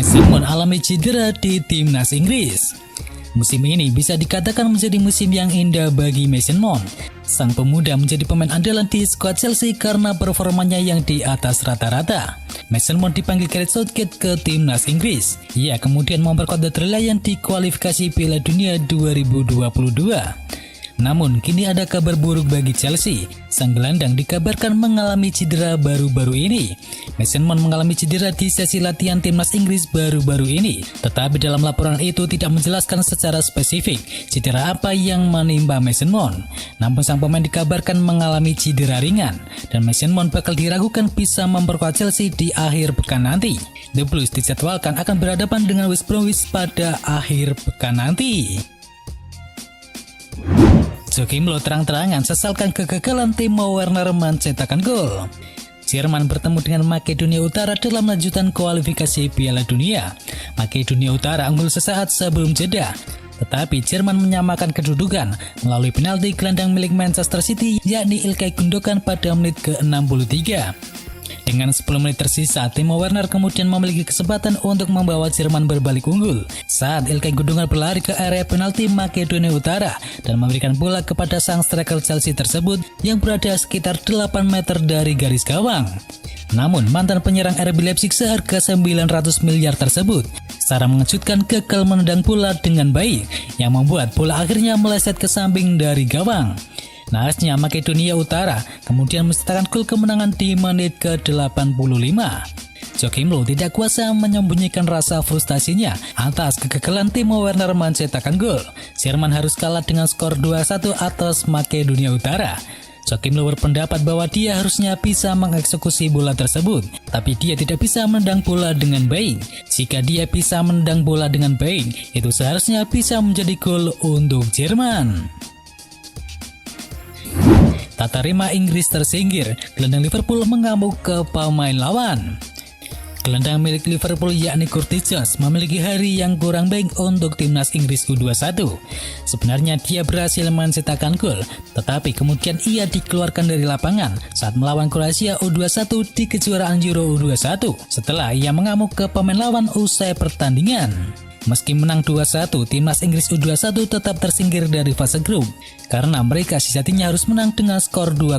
Mason Mount alami cedera di timnas Inggris. Musim ini bisa dikatakan menjadi musim yang indah bagi Mason Mount. Sang pemuda menjadi pemain andalan di skuad Chelsea karena performanya yang di atas rata-rata. Mason Mount dipanggil Gareth Southgate ke timnas Inggris. Ia kemudian memperkuat The Three Lions di kualifikasi Piala Dunia 2022. Namun, kini ada kabar buruk bagi Chelsea. Sang gelandang dikabarkan mengalami cedera baru-baru ini. Mason Mount mengalami cedera di sesi latihan timnas Inggris baru-baru ini. Tetapi dalam laporan itu tidak menjelaskan secara spesifik cedera apa yang menimpa Mason Mount. Namun sang pemain dikabarkan mengalami cedera ringan. Dan Mason Mount bakal diragukan bisa memperkuat Chelsea di akhir pekan nanti. The Blues dijadwalkan akan berhadapan dengan West Bromwich pada akhir pekan nanti. Joachim Löw terang-terangan sesalkan kegagalan Timo Werner mencetakkan gol. Jerman bertemu dengan Makedonia Utara dalam lanjutan kualifikasi Piala Dunia. Makedonia Utara unggul sesaat sebelum jeda, tetapi Jerman menyamakan kedudukan melalui penalti gelandang milik Manchester City yakni Ilkay Gundogan pada menit ke-63. Dengan 10 menit tersisa, Timo Werner kemudian memiliki kesempatan untuk membawa Jerman berbalik unggul saat Ilkay Gundogan berlari ke area penalti Makedonia Utara dan memberikan bola kepada sang striker Chelsea tersebut yang berada sekitar 8 meter dari garis gawang. Namun, mantan penyerang RB Leipzig seharga 900 miliar tersebut secara mengejutkan gagal menendang bola dengan baik yang membuat bola akhirnya meleset ke samping dari gawang. Nahasnya Makedonia Utara kemudian mencetakkan gol kemenangan di menit ke-85. Joachim Löw tidak kuasa menyembunyikan rasa frustasinya atas kegagalan Timo Werner mencetakkan gol. Jerman harus kalah dengan skor 2-1 atas Makedonia Utara. Joachim Löw berpendapat bahwa dia harusnya bisa mengeksekusi bola tersebut, tapi dia tidak bisa menendang bola dengan baik. Jika dia bisa menendang bola dengan baik, itu seharusnya bisa menjadi gol untuk Jerman. Tak terima Inggris tersingkir, gelandang Liverpool mengamuk ke pemain lawan. Gelandang milik Liverpool yakni Curtis Jones memiliki hari yang kurang baik untuk timnas Inggris U21. Sebenarnya dia berhasil mencetakkan gol, tetapi kemudian ia dikeluarkan dari lapangan saat melawan Kroasia U21 di kejuaraan Euro U21 setelah ia mengamuk ke pemain lawan usai pertandingan. Meski menang 2-1, timnas Inggris U21 tetap tersingkir dari fase grup karena mereka sejatinya harus menang dengan skor 2-0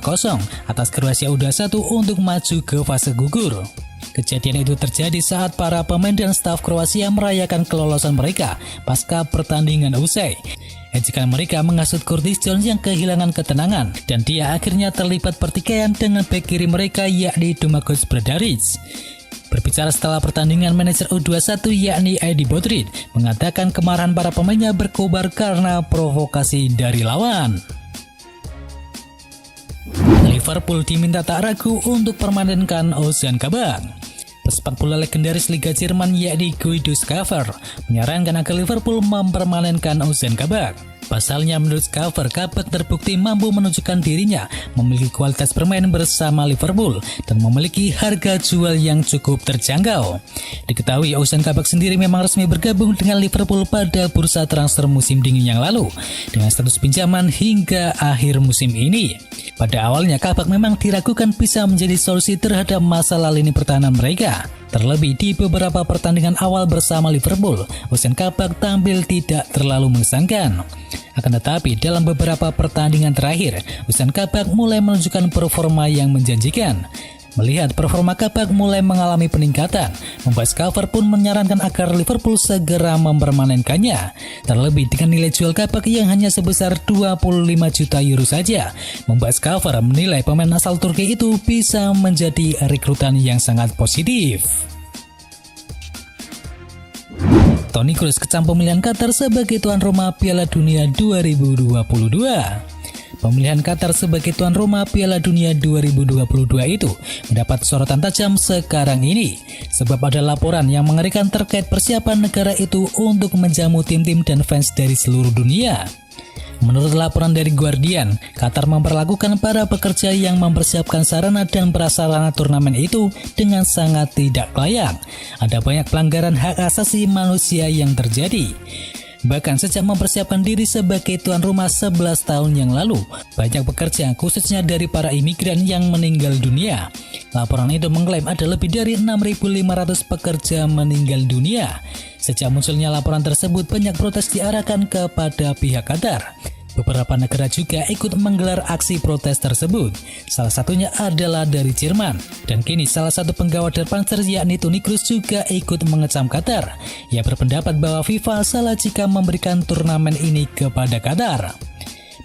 atas Kroasia U21 untuk maju ke fase gugur. Kejadian itu terjadi saat para pemain dan staf Kroasia merayakan kelolosan mereka pasca pertandingan usai. Ejekan mereka menghasut Curtis Jones yang kehilangan ketenangan dan dia akhirnya terlibat pertikaian dengan bek kiri mereka yakni Domagoj Bradaric. Berbicara setelah pertandingan, manajer U21 yakni Edi Bodrit mengatakan kemarahan para pemainnya berkobar karena provokasi dari lawan. Liverpool diminta tak ragu untuk permanenkan Ozan Kabak. Pesepak bola legendaris Liga Jerman yakni Guido Schaefer menyarankan agar Liverpool mempermanenkan Ozan Kabak. Pasalnya menurut Schaefer, Kabak terbukti mampu menunjukkan dirinya memiliki kualitas bermain bersama Liverpool dan memiliki harga jual yang cukup terjangkau. Diketahui Ozan Kabak sendiri memang resmi bergabung dengan Liverpool pada bursa transfer musim dingin yang lalu dengan status pinjaman hingga akhir musim ini. Pada awalnya Kabak memang diragukan bisa menjadi solusi terhadap masalah lini pertahanan mereka. Terlebih di beberapa pertandingan awal bersama Liverpool, Ozan Kabak tampil tidak terlalu mengesankan. Akan tetapi dalam beberapa pertandingan terakhir, Ozan Kabak mulai menunjukkan performa yang menjanjikan. Melihat performa Kabak mulai mengalami peningkatan, membuat Schaefer pun menyarankan agar Liverpool segera mempermanenkannya. Terlebih dengan nilai jual Kabak yang hanya sebesar 25 juta euro saja, membuat Schaefer menilai pemain asal Turki itu bisa menjadi rekrutan yang sangat positif. Toni Kroos kecam pemilihan Qatar sebagai tuan rumah Piala Dunia 2022. Pemilihan Qatar sebagai tuan rumah Piala Dunia 2022 itu mendapat sorotan tajam sekarang ini sebab ada laporan yang mengerikan terkait persiapan negara itu untuk menjamu tim-tim dan fans dari seluruh dunia. Menurut laporan dari Guardian, Qatar memperlakukan para pekerja yang mempersiapkan sarana dan prasarana turnamen itu dengan sangat tidak layak. Ada banyak pelanggaran hak asasi manusia yang terjadi. Bahkan sejak mempersiapkan diri sebagai tuan rumah 11 tahun yang lalu, banyak pekerja khususnya dari para imigran yang meninggal dunia. Laporan itu mengklaim ada lebih dari 6.500 pekerja meninggal dunia. Sejak munculnya laporan tersebut, banyak protes diarahkan kepada pihak Qatar. Beberapa negara juga ikut menggelar aksi protes tersebut. Salah satunya adalah dari Jerman. Dan kini salah satu penggawa Der Panzer yakni Toni Kroos juga ikut mengecam Qatar. Ia berpendapat bahwa FIFA salah jika memberikan turnamen ini kepada Qatar.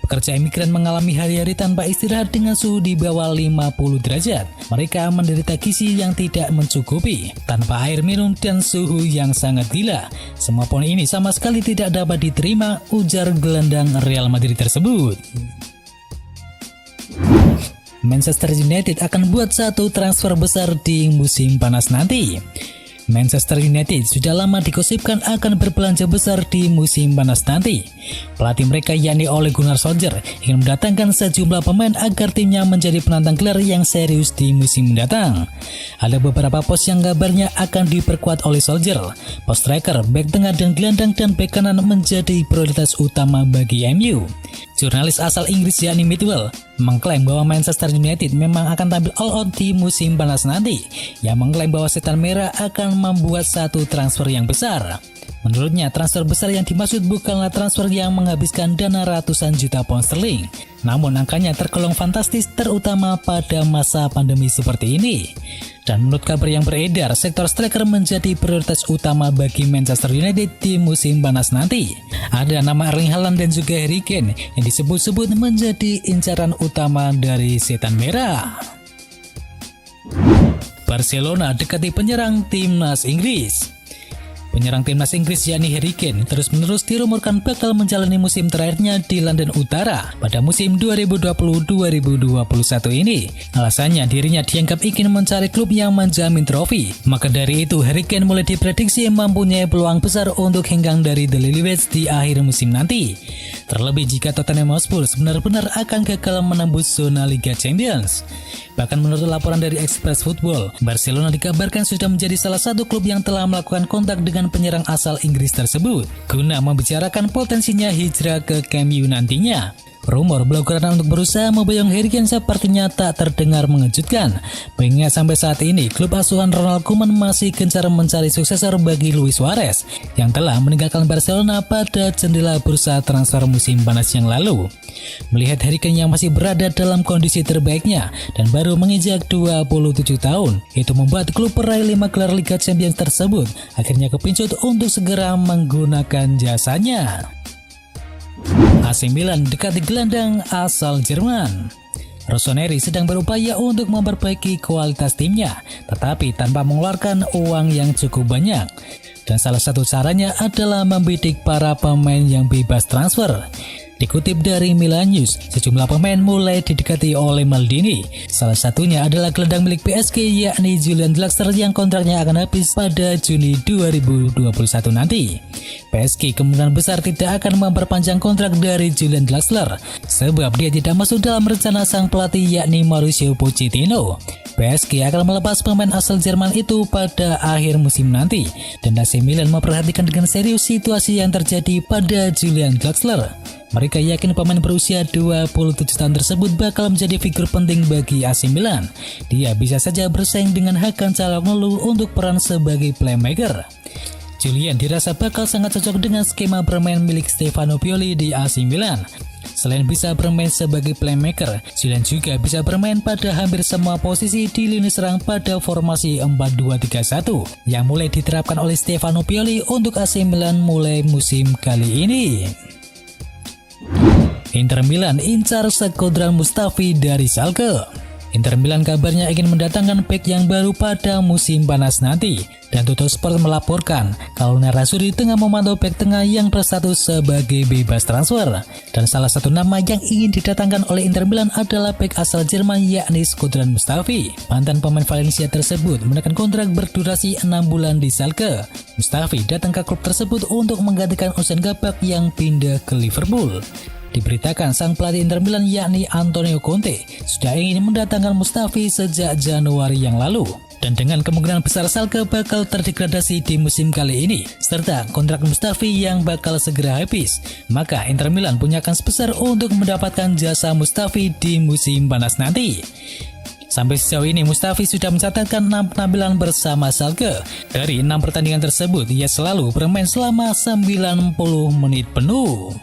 Pekerja imigran mengalami hari-hari tanpa istirahat dengan suhu di bawah 50 derajat. Mereka menderita gizi yang tidak mencukupi, tanpa air minum dan suhu yang sangat gila. Semua poin ini sama sekali tidak dapat diterima, ujar gelandang Real Madrid tersebut. Manchester United akan buat satu transfer besar di musim panas nanti. Manchester United sudah lama digosipkan akan berbelanja besar di musim panas nanti. Pelatih mereka yakni Ole Gunnar Solskjaer ingin mendatangkan sejumlah pemain agar timnya menjadi penantang gelar yang serius di musim mendatang. Ada beberapa pos yang kabarnya akan diperkuat oleh Solskjaer. Pos striker, bek tengah dan gelandang dan bek kanan menjadi prioritas utama bagi MU. Jurnalis asal Inggris yakni Midwell mengklaim bahwa Manchester United memang akan tampil all out di musim panas nanti. Ia mengklaim bahwa Setan Merah akan membuat satu transfer yang besar. Menurutnya, transfer besar yang dimaksud bukanlah transfer yang menghabiskan dana ratusan juta pound sterling. Namun angkanya tergolong fantastis, terutama pada masa pandemi seperti ini. Dan menurut kabar yang beredar, sektor striker menjadi prioritas utama bagi Manchester United di musim panas nanti. Ada nama Erling Haaland dan juga Harry Kane yang disebut-sebut menjadi incaran utama dari Setan Merah. Barcelona dekati penyerang timnas Inggris. Penyerang timnas Inggris yakni Harry Kane terus-menerus dirumorkan bakal menjalani musim terakhirnya di London Utara pada musim 2020-2021 ini. Alasannya dirinya dianggap ingin mencari klub yang menjamin trofi. Maka dari itu Harry Kane mulai diprediksi mempunyai peluang besar untuk hengkang dari The Lilywhits di akhir musim nanti. Terlebih jika Tottenham Hotspur benar-benar akan gagal menembus zona Liga Champions. Bahkan menurut laporan dari Express Football, Barcelona dikabarkan sudah menjadi salah satu klub yang telah melakukan kontak dengan penyerang asal Inggris tersebut guna membicarakan potensinya hijrah ke Camp Nou nantinya. Rumor bloggeran untuk berusaha memboyong Harry Kane sepertinya tak terdengar mengejutkan, mengingat sampai saat ini klub asuhan Ronald Koeman masih gencar mencari suksesor bagi Luis Suarez yang telah meninggalkan Barcelona pada jendela bursa transfer musim panas yang lalu. Melihat Harry Kane yang masih berada dalam kondisi terbaiknya dan baru menginjak 27 tahun, itu membuat klub peraih 5 gelar Liga Champions tersebut akhirnya kepincut untuk segera menggunakan jasanya. AC Milan dekati gelandang asal Jerman. Rossoneri sedang berupaya untuk memperbaiki kualitas timnya, tetapi tanpa mengeluarkan uang yang cukup banyak. Dan salah satu caranya adalah membidik para pemain yang bebas transfer. Dikutip dari Milan News, sejumlah pemain mulai didekati oleh Maldini. Salah satunya adalah gelandang milik PSG yakni Julian Draxler yang kontraknya akan habis pada Juni 2021 nanti. PSG kemungkinan besar tidak akan memperpanjang kontrak dari Julian Draxler sebab dia tidak masuk dalam rencana sang pelatih yakni Mauricio Pochettino. PSG akan melepas pemain asal Jerman itu pada akhir musim nanti dan AC Milan memperhatikan dengan serius situasi yang terjadi pada Julian Draxler. Mereka yakin pemain berusia 27 tahun tersebut bakal menjadi figur penting bagi AC Milan. Dia bisa saja bersaing dengan Hakan Çalhanoğlu untuk peran sebagai playmaker. Julian dirasa bakal sangat cocok dengan skema bermain milik Stefano Pioli di AC Milan. Selain bisa bermain sebagai playmaker, Julian juga bisa bermain pada hampir semua posisi di lini serang pada formasi 4-2-3-1 yang mulai diterapkan oleh Stefano Pioli untuk AC Milan mulai musim kali ini. Inter Milan incar Shkodran Mustafi dari Schalke. Inter Milan kabarnya ingin mendatangkan bek yang baru pada musim panas nanti. Dan Tuttosport melaporkan kalau Nerazzurri tengah memantau bek tengah yang berstatus sebagai bebas transfer. Dan salah satu nama yang ingin didatangkan oleh Inter Milan adalah bek asal Jerman yakni Shkodran Mustafi. Mantan pemain Valencia tersebut menekan kontrak berdurasi 6 bulan di Schalke. Mustafi datang ke klub tersebut untuk menggantikan Ozan Kabak yang pindah ke Liverpool. Diberitakan sang pelatih Inter Milan yakni Antonio Conte sudah ingin mendatangkan Mustafi sejak Januari yang lalu. Dan dengan kemungkinan besar Schalke bakal terdegradasi di musim kali ini, serta kontrak Mustafi yang bakal segera habis, maka Inter Milan punya kans besar untuk mendapatkan jasa Mustafi di musim panas nanti. Sampai sejauh ini Mustafi sudah mencatatkan 6 penampilan bersama Schalke. Dari 6 pertandingan tersebut, ia selalu bermain selama 90 menit penuh.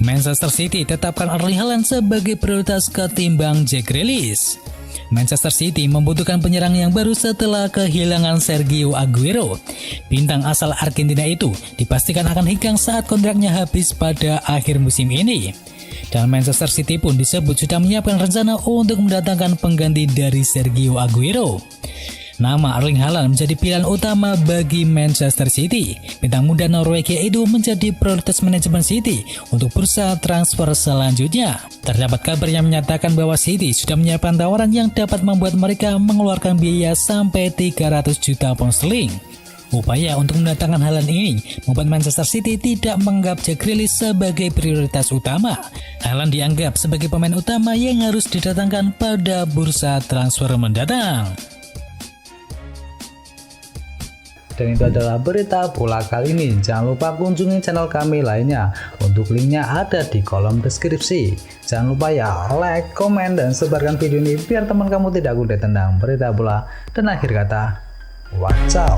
Manchester City tetapkan Erling Haaland sebagai prioritas ketimbang Jack Grealish. Manchester City membutuhkan penyerang yang baru setelah kehilangan Sergio Aguero. Bintang asal Argentina itu dipastikan akan hengkang saat kontraknya habis pada akhir musim ini. Dan Manchester City pun disebut sudah menyiapkan rencana untuk mendatangkan pengganti dari Sergio Aguero. Nama Erling Haaland menjadi pilihan utama bagi Manchester City. Bintang muda Norwegia itu menjadi prioritas manajemen City untuk bursa transfer selanjutnya. Terdapat kabar yang menyatakan bahwa City sudah menyiapkan tawaran yang dapat membuat mereka mengeluarkan biaya sampai 300 juta pound sterling. Upaya untuk mendatangkan Haaland ini membuat Manchester City tidak menganggap Jack Grealish sebagai prioritas utama. Haaland dianggap sebagai pemain utama yang harus didatangkan pada bursa transfer mendatang. Dan itu adalah berita bola kali ini. Jangan lupa kunjungi channel kami lainnya. Untuk linknya ada di kolom deskripsi. Jangan lupa ya like, komen, dan sebarkan video ini biar teman kamu tidak kudet tentang berita bola. Dan akhir kata, wacau.